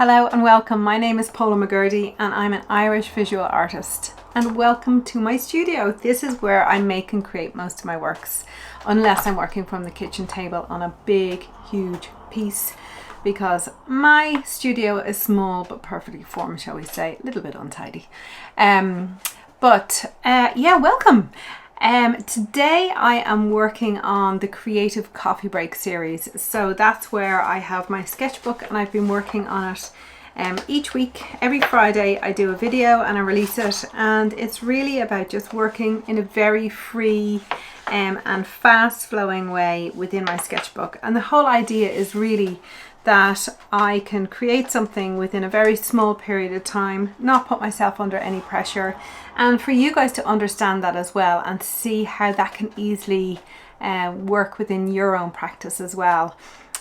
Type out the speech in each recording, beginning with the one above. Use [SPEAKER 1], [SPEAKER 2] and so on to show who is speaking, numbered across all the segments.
[SPEAKER 1] Hello and welcome. My name is Paula McGurdy and I'm an Irish visual artist. And welcome to my studio. This is where I make and create most of my works, unless I'm working from the kitchen table on a big, huge piece, because my studio is small but perfectly formed, shall we say, a little bit untidy. Welcome. Today I am working on the Creative Coffee Break series. So that's where I have my sketchbook and I've been working on it each week. Every Friday I do a video and I release it, and it's really about just working in a very free and fast flowing way within my sketchbook. And the whole idea is really that I can create something within a very small period of time, not put myself under any pressure, and for you guys to understand that as well and see how that can easily work within your own practice as well.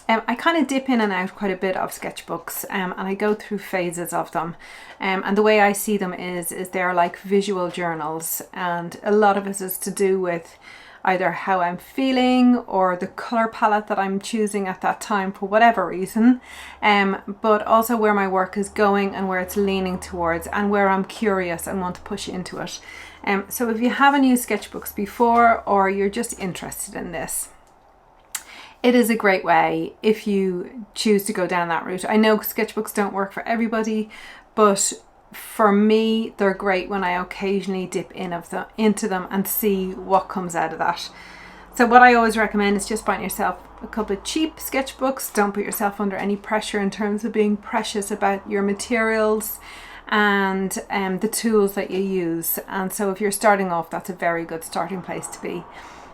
[SPEAKER 1] I kind of dip in and out quite a bit of sketchbooks and I go through phases of them, and the way I see them is they're like visual journals, and a lot of it is to do with either how I'm feeling or the color palette that I'm choosing at that time for whatever reason, but also where my work is going and where it's leaning towards and where I'm curious and want to push into it. So if you haven't used sketchbooks before or you're just interested in this, it is a great way if you choose to go down that route. I know sketchbooks don't work for everybody, but for me, they're great when I occasionally dip into them and see what comes out of that. So what I always recommend is just buying yourself a couple of cheap sketchbooks. Don't put yourself under any pressure in terms of being precious about your materials and the tools that you use. And so if you're starting off, that's a very good starting place to be.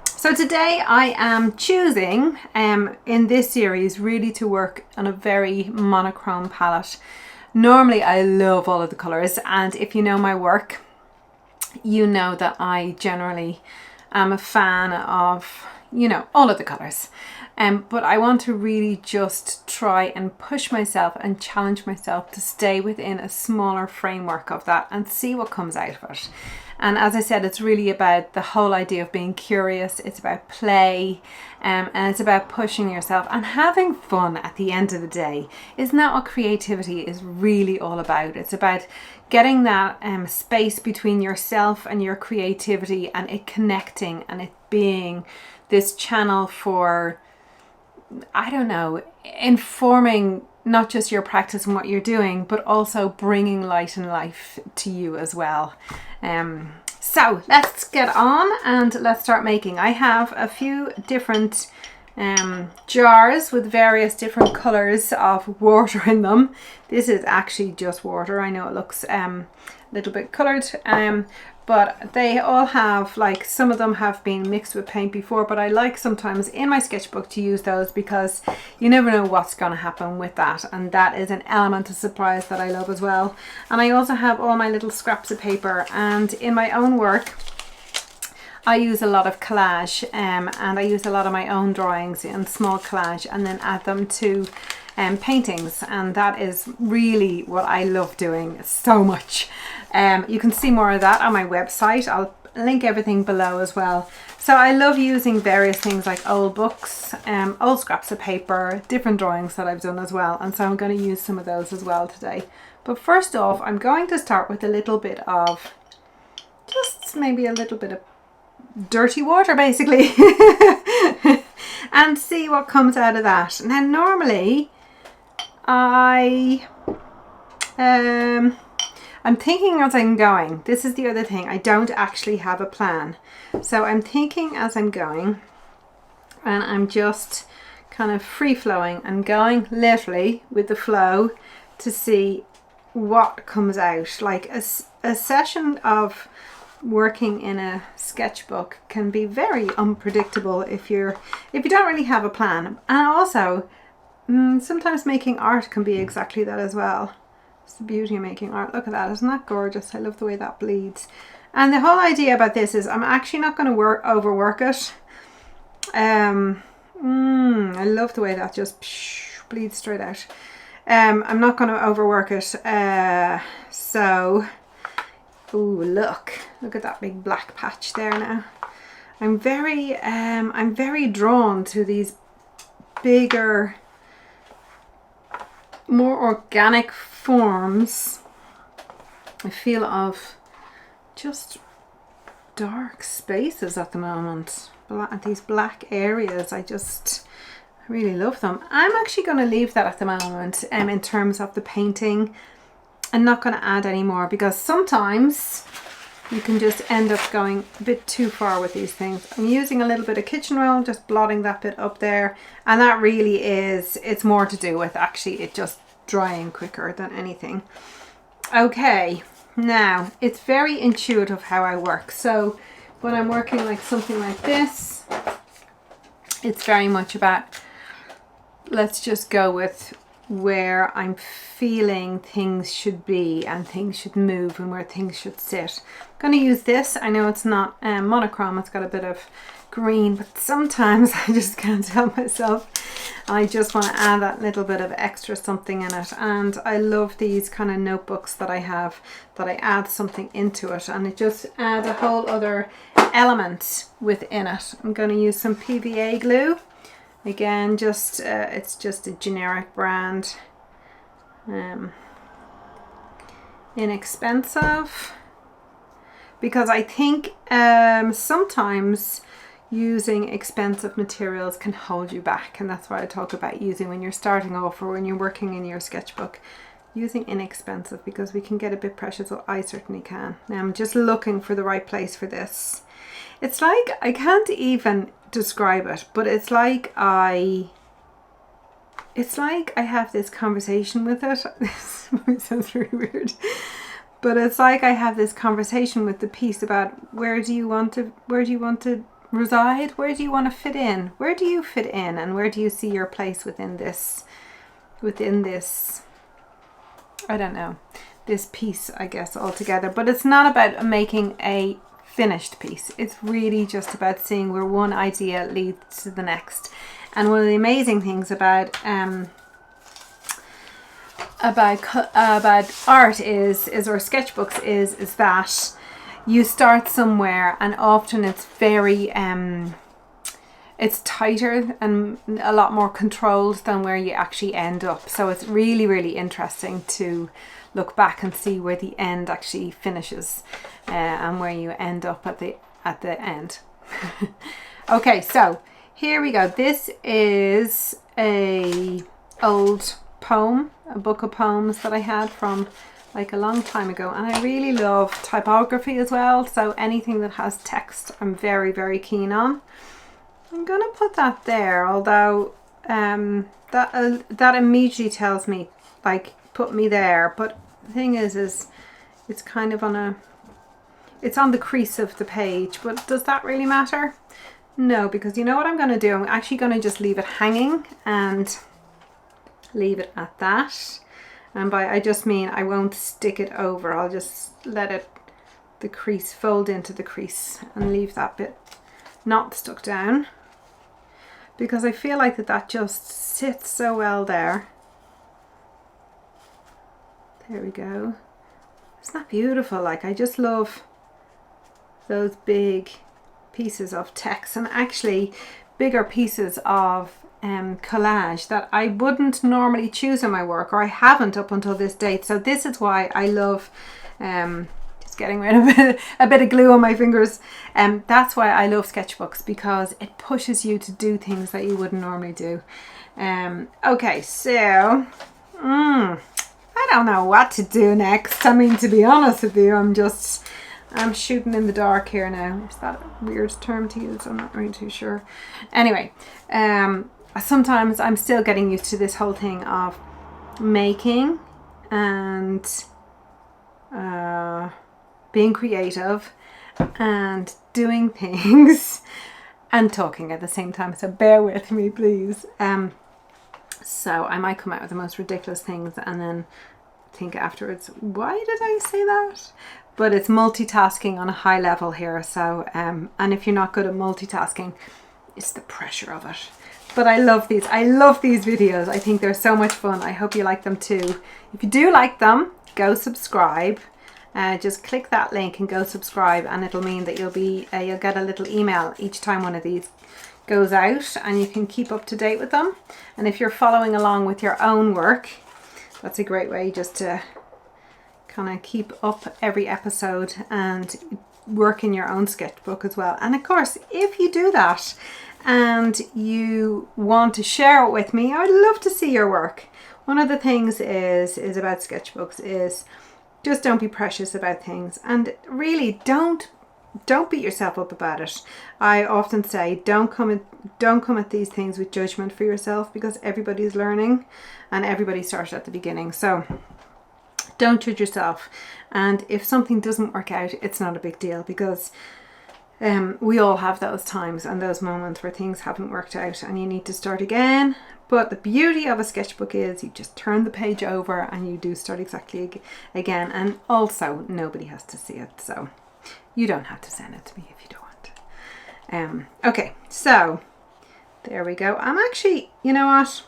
[SPEAKER 1] So today I am choosing in this series really to work on a very monochrome palette. Normally I love all of the colours, and if you know my work, you know that I generally am a fan of, all of the colours. But I want to really just try and push myself and challenge myself to stay within a smaller framework of that and see what comes out of it. And as I said, it's really about the whole idea of being curious. It's about play, and it's about pushing yourself and having fun at the end of the day. Isn't that what creativity is really all about? It's about getting that space between yourself and your creativity, and it connecting, and it being this channel for, informing not just your practice and what you're doing, but also bringing light and life to you as well. So let's get on and let's start making. I have a few different jars with various different colors of water in them. This is actually just water. I know it looks a little bit colored, but they all have, some of them have been mixed with paint before, but I like sometimes in my sketchbook to use those because you never know what's going to happen with that, and that is an element of surprise that I love as well. And I also have all my little scraps of paper, and in my own work I use a lot of collage, and I use a lot of my own drawings in small collage and then add them to paintings, and that is really what I love doing so much. You can see more of that on my website. I'll link everything below as well. So I love using various things like old books, old scraps of paper, different drawings that I've done as well, and so I'm going to use some of those as well today. But first off, I'm going to start with a little bit of, just maybe a little bit of dirty water basically, and see what comes out of that. Now normally I'm thinking as I'm going. This is the other thing, I don't actually have a plan, so I'm thinking as I'm going, and I'm just kind of free flowing and going literally with the flow to see what comes out. Like a session of working in a sketchbook can be very unpredictable if you don't really have a plan. And also sometimes making art can be exactly that as well. It's the beauty of making art. Look at that, isn't that gorgeous? I love the way that bleeds. And the whole idea about this is I'm actually not going to overwork it. I love the way that just bleeds straight out. I'm not going to overwork it. Ooh, look at that big black patch there now. I'm very drawn to these bigger more organic forms, I feel, of just dark spaces at the moment. These black areas, I really love them. I'm actually going to leave that at the moment in terms of the painting. I'm not going to add any more because sometimes you can just end up going a bit too far with these things. I'm using a little bit of kitchen roll, just blotting that bit up there. And that really is, it's more to do with actually it just drying quicker than anything. Okay, now it's very intuitive how I work. So when I'm working like something like this, it's very much about, let's just go with where I'm feeling things should be and things should move and where things should sit. I'm going to use this. I know it's not monochrome, it's got a bit of green, but sometimes I just can't help myself. I just want to add that little bit of extra something in it. And I love these kind of notebooks that I have, that I add something into it and it just adds a whole other element within it. I'm going to use some PVA glue. Again, it's just a generic brand, inexpensive, because I think sometimes using expensive materials can hold you back, and that's why I talk about using when you're starting off or when you're working in your sketchbook, using inexpensive, because we can get a bit precious. Well, I certainly can. Now I'm just looking for the right place for this. It's like, I can't even describe it, but it's like I have this conversation with it. This sounds really weird, but it's like I have this conversation with the piece about where do you want to reside, where do you want to fit in, where do you fit in, and where do you see your place within this I don't know, this piece, I guess, altogether. But it's not about making a finished piece. It's really just about seeing where one idea leads to the next. And one of the amazing things about art is or sketchbooks is that you start somewhere, and often it's very it's tighter and a lot more controlled than where you actually end up. So it's really, really interesting to look back and see where the end actually finishes and where you end up at the end. Okay, so here we go. This is a old poem, a book of poems that I had from like a long time ago, and I really love typography as well, so anything that has text I'm very, very keen on. I'm gonna put that there, although that immediately tells me like put me there, but the thing is it's kind of it's on the crease of the page, but does that really matter? No, because you know what I'm going to do? I'm actually going to just leave it hanging and leave it at that. And by I just mean I won't stick it over. I'll just let the crease fold into the crease and leave that bit not stuck down, because I feel like that just sits so well there. There we go. Isn't that beautiful? Like, I just love those big pieces of text, and actually bigger pieces of collage that I wouldn't normally choose in my work, or I haven't up until this date. So this is why I love just getting rid of a bit of glue on my fingers. That's why I love sketchbooks, because it pushes you to do things that you wouldn't normally do. Okay, so I don't know what to do next. I mean, to be honest with you, I'm shooting in the dark here now. Is that a weird term to use? I'm not really too sure. Anyway, sometimes I'm still getting used to this whole thing of making and being creative and doing things and talking at the same time. So bear with me, please. So I might come out with the most ridiculous things and then think afterwards, why did I say that? But it's multitasking on a high level here. So, and if you're not good at multitasking, it's the pressure of it. But I love these. I love these videos. I think they're so much fun. I hope you like them too. If you do like them, go subscribe. Just click that link and go subscribe, and it'll mean that you'll get a little email each time one of these goes out, and you can keep up to date with them. And if you're following along with your own work, that's a great way just to kind of keep up every episode and work in your own sketchbook as well. And of course, if you do that and you want to share it with me, I would love to see your work. One of the things is about sketchbooks is just don't be precious about things, and really don't beat yourself up about it. I often say don't come at these things with judgment for yourself, because everybody's learning and everybody starts at the beginning. So don't judge yourself, and if something doesn't work out, it's not a big deal, because we all have those times and those moments where things haven't worked out and you need to start again. But the beauty of a sketchbook is you just turn the page over and you do start exactly again. And also, nobody has to see it, so you don't have to send it to me if you don't want. Okay, so there we go. I'm actually, you know what?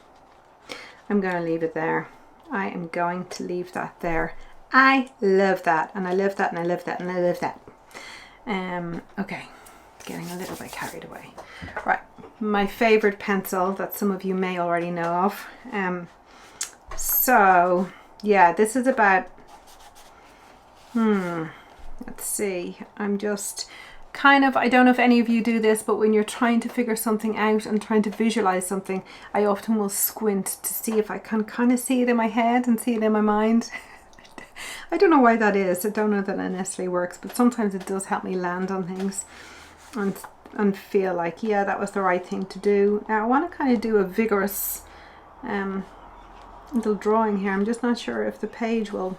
[SPEAKER 1] I'm going to leave it there. I am going to leave that there. I love that, and I love that, and I love that, and I love that. Okay, getting a little bit carried away. Right, my favorite pencil that some of you may already know of. So yeah, this is about, let's see, I'm just kind of, I don't know if any of you do this, but when you're trying to figure something out and trying to visualize something, I often will squint to see if I can kind of see it in my head and see it in my mind. I don't know why that is. I don't know that it necessarily works, but sometimes it does help me land on things and feel like, yeah, that was the right thing to do. Now I want to kind of do a vigorous little drawing here. I'm just not sure if the page will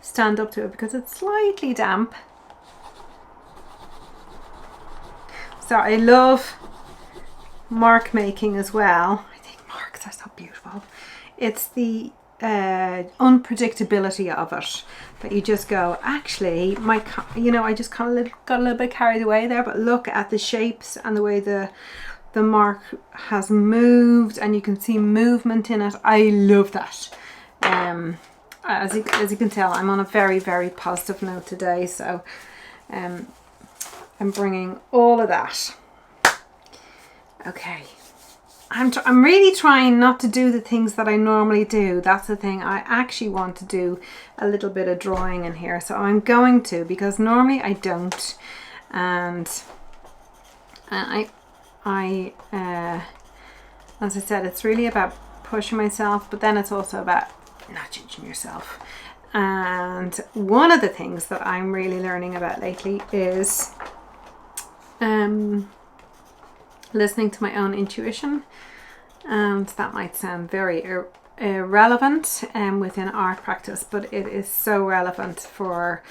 [SPEAKER 1] stand up to it because it's slightly damp. So I love mark making as well. I think marks are so beautiful. It's the unpredictability of it, that you just go, actually, I just kind of got a little bit carried away there, but look at the shapes and the way the mark has moved, and you can see movement in it. I love that. As you can tell, I'm on a very, very positive note today, so I'm bringing all of that. Okay. I'm really trying not to do the things that I normally do. That's the thing. I actually want to do a little bit of drawing in here. So I'm going to, because normally I don't. And as I said, it's really about pushing myself, but then it's also about not judging yourself. And one of the things that I'm really learning about lately is listening to my own intuition. And that might sound very irrelevant within art practice, but it is so relevant for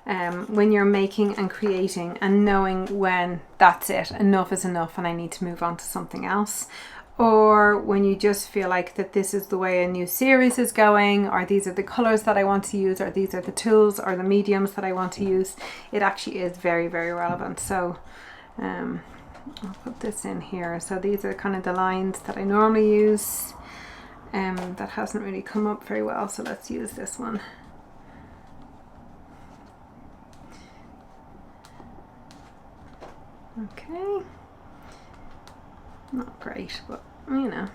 [SPEAKER 1] when you're making and creating and knowing when that's it, enough is enough and I need to move on to something else. Or when you just feel like that this is the way a new series is going, or these are the colors that I want to use, or these are the tools or the mediums that I want to use. It actually is very, very relevant. So I'll put this in here. So these are kind of the lines that I normally use. That hasn't really come up very well, so let's use this one. Okay. Not great, but you know,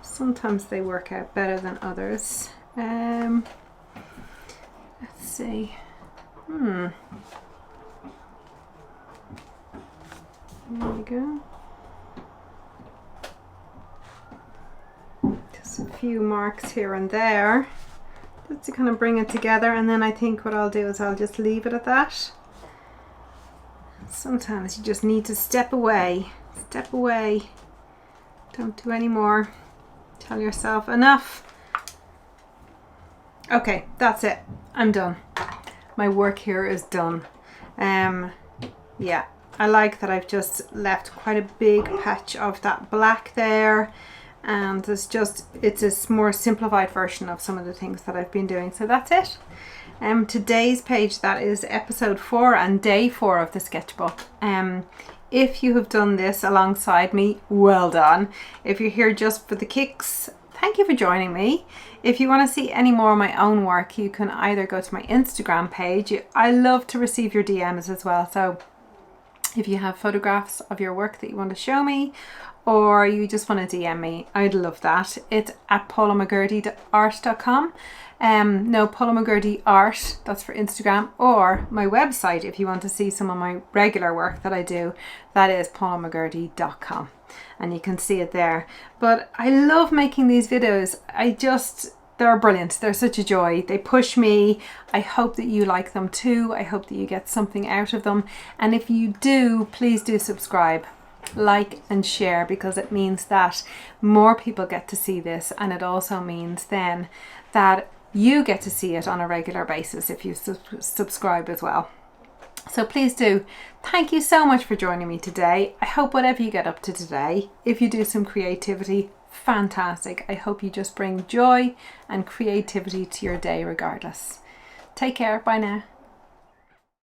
[SPEAKER 1] sometimes they work out better than others. Let's see. There we go. Just a few marks here and there, just to kind of bring it together, and then I think what I'll do is I'll just leave it at that. Sometimes you just need to step away, don't do any more, tell yourself enough. Okay, that's it, I'm done. My work here is done. Yeah, I like that I've just left quite a big patch of that black there, and it's a more simplified version of some of the things that I've been doing. So that's it. Today's page, that is episode 4 and day 4 of the sketchbook. If you have done this alongside me, well done. If you're here just for the kicks, thank you for joining me. If you want to see any more of my own work, you can either go to my Instagram page. I love to receive your DMs as well, so If you have photographs of your work that you want to show me, or you just want to DM me, I'd love that. It's at paulamcgurdyart.com. No, Paula McGurdy Art, that's for Instagram, or my website if you want to see some of my regular work that I do, that is paulamcgurdy.com, and you can see it there. But I love making these videos. They're brilliant. They're such a joy. They push me. I hope that you like them too. I hope that you get something out of them. And if you do, please do subscribe, like and share, because it means that more people get to see this, and it also means then that you get to see it on a regular basis if you subscribe as well. So please do. Thank you so much for joining me today. I hope whatever you get up to today, if you do some creativity, fantastic. I hope you just bring joy and creativity to your day regardless. Take care. Bye now.